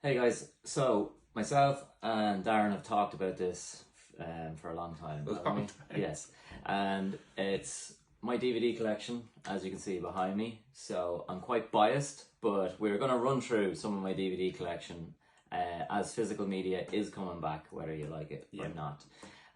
Hey guys, so myself and Darren have talked about this for a long time, haven't we? Yes, and it's my DVD collection, as you can see behind me. So I'm quite biased, but we're going to run through some of my DVD collection as physical media is coming back, whether you like it or not.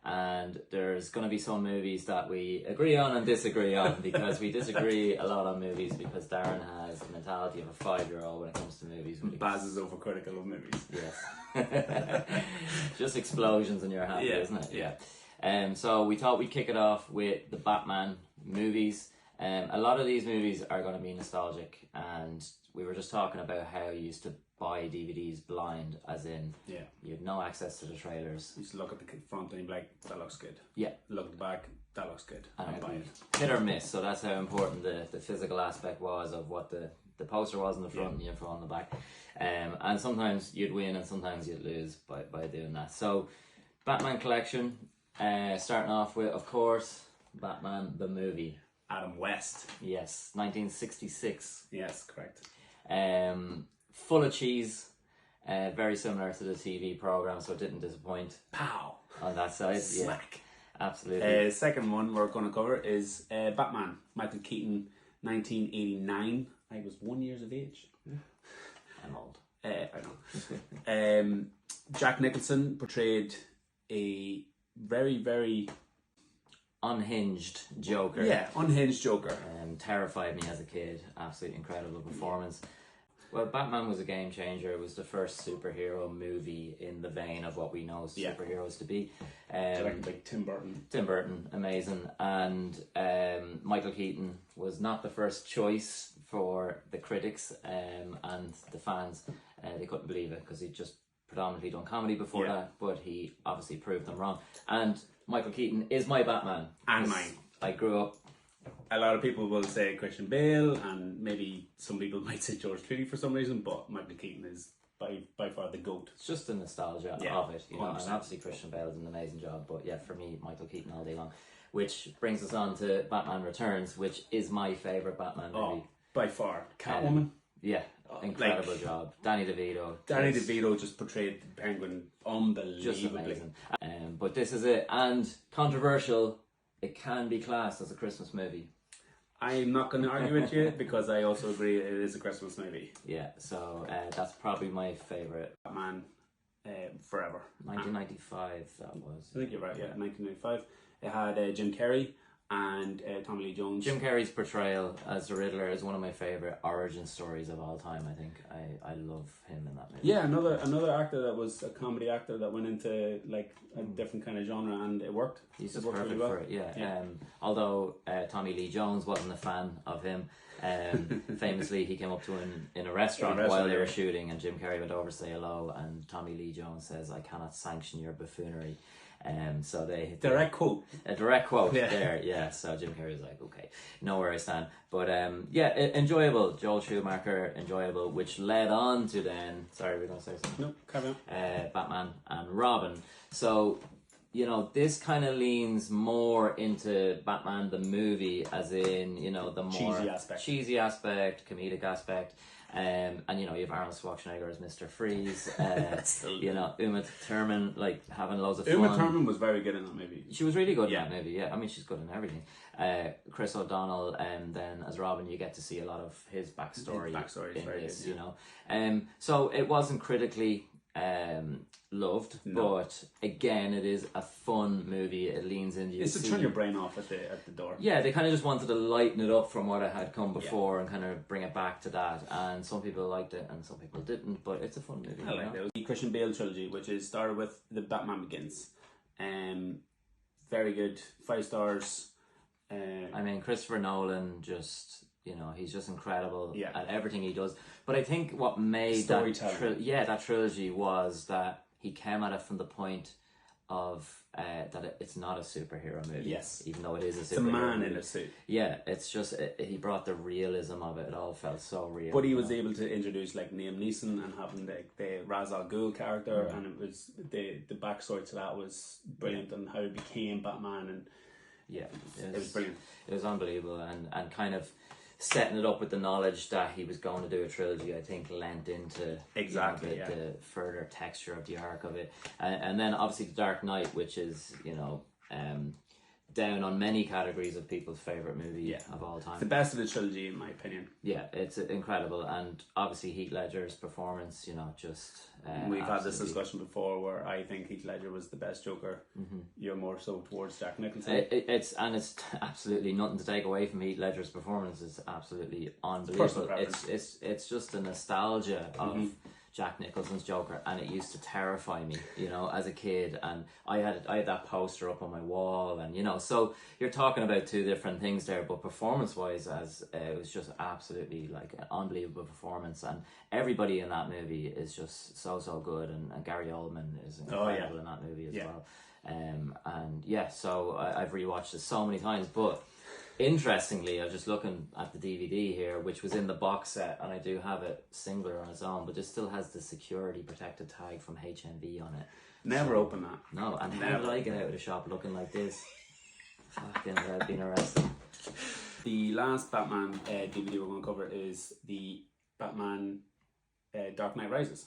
And there's going to be some movies that we agree on and disagree on because we disagree a lot on movies because Darren has the mentality of a 5-year-old when it comes to movies. Baz is overcritical of movies. Yes. Just explosions in your hand, isn't it? Yeah. So we thought we'd kick it off with the Batman movies. A lot of these movies are going to be nostalgic, and we were just talking about how you used to buy DVDs blind, as in you had no access to the trailers. You used to look at the front and you'd be like, that looks good. Yeah. Look at the back, that looks good. And buy it. Hit or miss, so that's how important the physical aspect was of what the poster was in the front and the info on the back. And sometimes you'd win and sometimes you'd lose by doing that. So, Batman collection, starting off with, of course, Batman the movie. Adam West. Yes, 1966. Yes, correct. Full of cheese, very similar to the TV program, so it didn't disappoint. Pow! On that side, Smack. Yeah, absolutely. Second one we're going to cover is Batman, Michael Keaton, 1989. I was 1 year of age. I'm old. I know. Jack Nicholson portrayed a very, very unhinged Joker. Yeah, unhinged Joker. Terrified me as a kid. Absolutely incredible performance. Well, Batman was a game changer. It was the first superhero movie in the vein of what we know superheroes to be. Directed by Tim Burton. Tim Burton, amazing. And Michael Keaton was not the first choice for the critics and the fans. They couldn't believe it because he'd just predominantly done comedy before that, but he obviously proved them wrong. And Michael Keaton is my Batman. And mine. I grew up. A lot of people will say Christian Bale, and maybe some people might say George Clooney for some reason, but Michael Keaton is by far the GOAT. It's just the nostalgia of it, you know. 100%. And obviously Christian Bale did an amazing job, but yeah, for me, Michael Keaton all day long. Which brings us on to Batman Returns, which is my favourite Batman movie. Oh, by far. Catwoman. Incredible job. Danny DeVito just portrayed the Penguin unbelievably. Just amazing. But this is it, and controversial. It can be classed as a Christmas movie. I'm not going to argue with you because I also agree it is a Christmas movie. Yeah, so that's probably my favourite. Batman Forever. 1995 that was. I think you're right, yeah, 1995. It had Jim Carrey and Tommy Lee Jones. Jim Carrey's portrayal as the Riddler is one of my favourite origin stories of all time, I think. I love him in that movie. Yeah, another actor that was a comedy actor that went into like a different kind of genre, and it worked. He's just perfect for it, yeah. Although Tommy Lee Jones wasn't a fan of him. Famously, he came up to him in a restaurant while they were shooting, and Jim Carrey went over to say hello, and Tommy Lee Jones says, "I cannot sanction your buffoonery." So they direct quote there, yeah. So Jim Carrey was like, okay, know where I stand. But enjoyable. Joel Schumacher, enjoyable, which led on to then. Sorry, we're gonna say something. No, carry on. Batman and Robin. So, you know, this kind of leans more into Batman the movie, as in, you know, the more cheesy aspect, comedic aspect. And you know, you have Arnold Schwarzenegger as Mr. Freeze. You know, Uma Thurman like having loads of fun. Uma Thurman was very good in that movie. She was really good in that movie. Yeah, I mean, she's good in everything. Chris O'Donnell, and then as Robin, you get to see a lot of his backstory. His backstory is very good, you know. So it wasn't critically loved, but again, it is a fun movie. It leans into it's to turn your brain off at the door. Yeah, they kind of just wanted to lighten it up from what it had come before and kind of bring it back to that. And some people liked it and some people didn't, but it's a fun movie. I like that. The Christian Bale trilogy, which is started with the Batman Begins. Very good, 5 stars. I mean, Christopher Nolan just, you know, he's just incredible at everything he does. But I think what made that trilogy was that he came at it from the point of that it's not a superhero movie. Yes. Even though it is a superhero It's a man movie. in a suit. Yeah, it's just, he brought the realism of it. It all felt so real. But he was able to introduce like Liam Neeson and having the Ra's al Ghul character, and it was the backstory to that was brilliant, and how he became Batman, and yeah, it was brilliant. It was unbelievable, and kind of setting it up with the knowledge that he was going to do a trilogy, I think lent into Exactly, the further texture of the arc of it. And then obviously The Dark Knight, which is, down on many categories of people's favourite movie of all time. The best of the trilogy, in my opinion. Yeah, it's incredible. And obviously Heath Ledger's performance, just... We've had this discussion before where I think Heath Ledger was the best Joker. You're more so towards Jack Nicholson. It's absolutely nothing to take away from Heath Ledger's performance. It's absolutely unbelievable. It's just a nostalgia of Jack Nicholson's Joker, and it used to terrify me, as a kid. And I had that poster up on my wall, and so you're talking about two different things there, but performance wise, it was just absolutely like an unbelievable performance, and everybody in that movie is just so good, and Gary Oldman is incredible in that movie as well. So I've rewatched it so many times, but interestingly, I was just looking at the DVD here, which was in the box set, and I do have it singular on its own, but it still has the security protected tag from HMV on it. Never open that. No, and how did I get out of the shop looking like this? Fucking without being arrested. The last Batman DVD we're going to cover is the Batman Dark Knight Rises,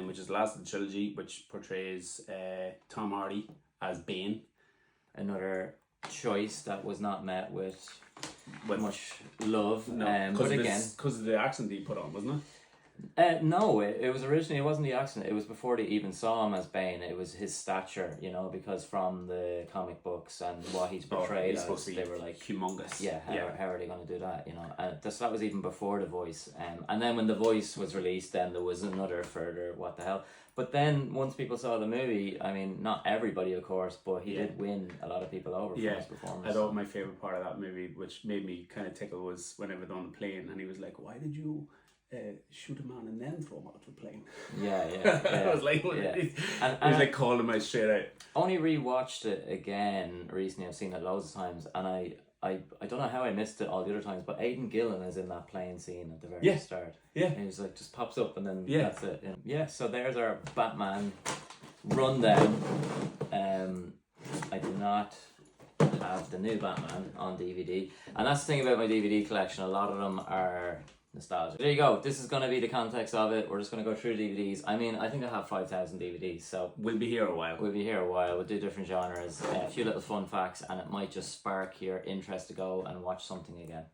which is the last of the trilogy, which portrays Tom Hardy as Bane. Another choice that was not met with much love. But again, because of the accent he put on, wasn't it? No, it was originally, it wasn't the accent. It was before they even saw him as Bane. It was his stature, because from the comic books and what he's portrayed as, they were like humongous. Yeah, how are they going to do that? That was even before the voice. And then when the voice was released, then there was another further what the hell. But then once people saw the movie, I mean, not everybody, of course, but he did win a lot of people over for his performance. I thought my favourite part of that movie, which made me kind of tickle, was when I was on the plane and he was like, "Why did you shoot a man and then throw him out of the plane?" Yeah. I was like, he was like calling him out straight out. Only rewatched it again recently. I've seen it loads of times, and I don't know how I missed it all the other times, but Aidan Gillen is in that plane scene at the very start. Yeah. And he's like, just pops up and then that's it. Yeah, so there's our Batman rundown. I do not have the new Batman on DVD. And that's the thing about my DVD collection. A lot of them are nostalgia. There you go. This is going to be the context of it. We're just going to go through DVDs. I mean, I think I have 5,000 DVDs, so we'll be here a while. We'll do different genres, a few little fun facts, and it might just spark your interest to go and watch something again.